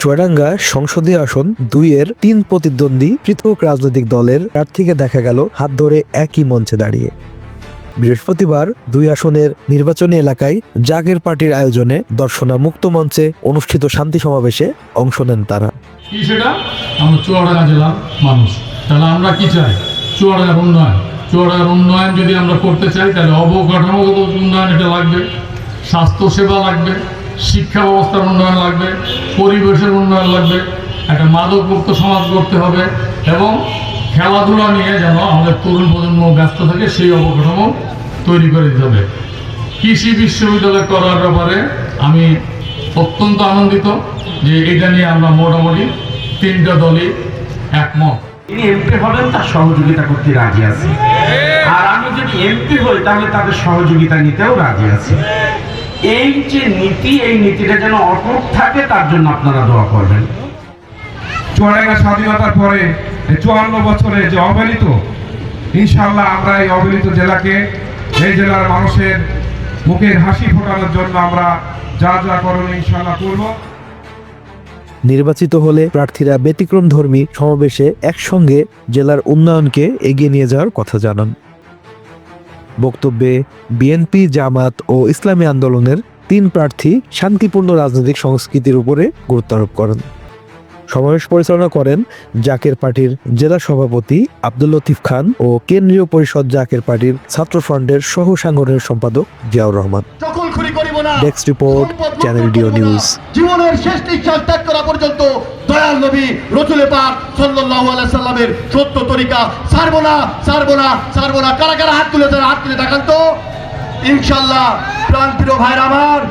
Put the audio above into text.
চুয়াডাঙ্গা সংসদীয় আসন 2-এর 3 প্রতিদ্বন্দ্বী পৃথক রাজনৈতিক দলের প্রার্থীকে দেখা গেল হাত ধরে একই মঞ্চে দাঁড়িয়ে। বৃহস্পতিবার 2 আসনের নির্বাচনী এলাকায় জাগের পার্টির আয়োজনে দর্শনা মুক্ত মঞ্চে অনুষ্ঠিত শান্তি সমাবেশে অংশ নেন তারা। কি সেটা? আমরা চুয়াডাঙ্গা জেলার মানুষ, তাহলে আমরা কি চাই? চুয়াডাঙ্গার উন্নয়ন। চুয়াডাঙ্গার উন্নয়ন যদি আমরা করতে চাই তাহলে অবকাঠামোগত উন্নয়ন এটা লাগবে, স্বাস্থ্যসেবা লাগবে, শিক্ষা ব্যবস্থার উন্নয়ন লাগবে, পরিবেশের উন্নয়ন লাগবে, একটা মাদকমুক্ত সমাজ করতে হবে এবং খেলাধুলা নিয়ে যেন আমাদের তরুণ প্রজন্ম ব্যস্ত থাকে সেই অবকাঠামো তৈরি করে দিতে হবে। কৃষি বিশ্ববিদ্যালয় করার ব্যাপারে আমি অত্যন্ত আনন্দিত যে এটা নিয়ে আমরা মোটামুটি 3টা দলই একমত। তিনি এমপি হবেন তার সহযোগিতা করতে রাজি আছি, আর আমি যদি এমপি হই তাহলে তাদের সহযোগিতা নিতেও রাজি আছি। এই যে নীতি, এই নীতিটা যেন অটুট থাকে তার জন্য আপনারা দোয়া করবেন। চুয়াডাঙ্গা স্বাধীনতার পরে 54 বছরে যে অবহেলিত, ইনশাআল্লাহ আমরা এই অবহেলিত জেলাকে, এই জেলার মানুষের মুখের হাসি ফোটানোর জন্য আমরা যা যা করণীয় ইনশাআল্লাহ করব। নির্বাচিত হলে প্রার্থীরা ব্যতিক্রমধর্মী সমাবেশে একসঙ্গে জেলার উন্নয়নকে এগিয়ে নিয়ে যাওয়ার কথা জানান। বক্তব্যে বিএনপি, জামাত ও ইসলামী আন্দোলনের 3 প্রার্থী শান্তিপূর্ণ রাজনৈতিক সংস্কৃতির উপরে গুরুত্ব আরোপ করেন। সমাবেশ পরিচালনা করেন জাকের পার্টির জেলা সভাপতি আব্দুল লতিফ খান ও কেন্দ্রীয় পরিষদ জাকের পার্টির ছাত্র ফ্রন্টের সহ সাংগঠনিক সম্পাদক Ziaur Rahman. Desk report, channel ডিও নিউজ। জীবনের শেষ নিঃশ্বাস ত্যাগ করা পর্যন্ত দয়াল নবী রাসূলে পাক সাল্লাল্লাহু আলাইহি সাল্লামের সত্য তরিকা ছাড়বো না, ছাড়বো না, ছাড়বো না। কারা কারা হাত তুলে দেখান তো। ইনশাআল্লাহ প্রাণপ্রিয় ভাইরা আমার,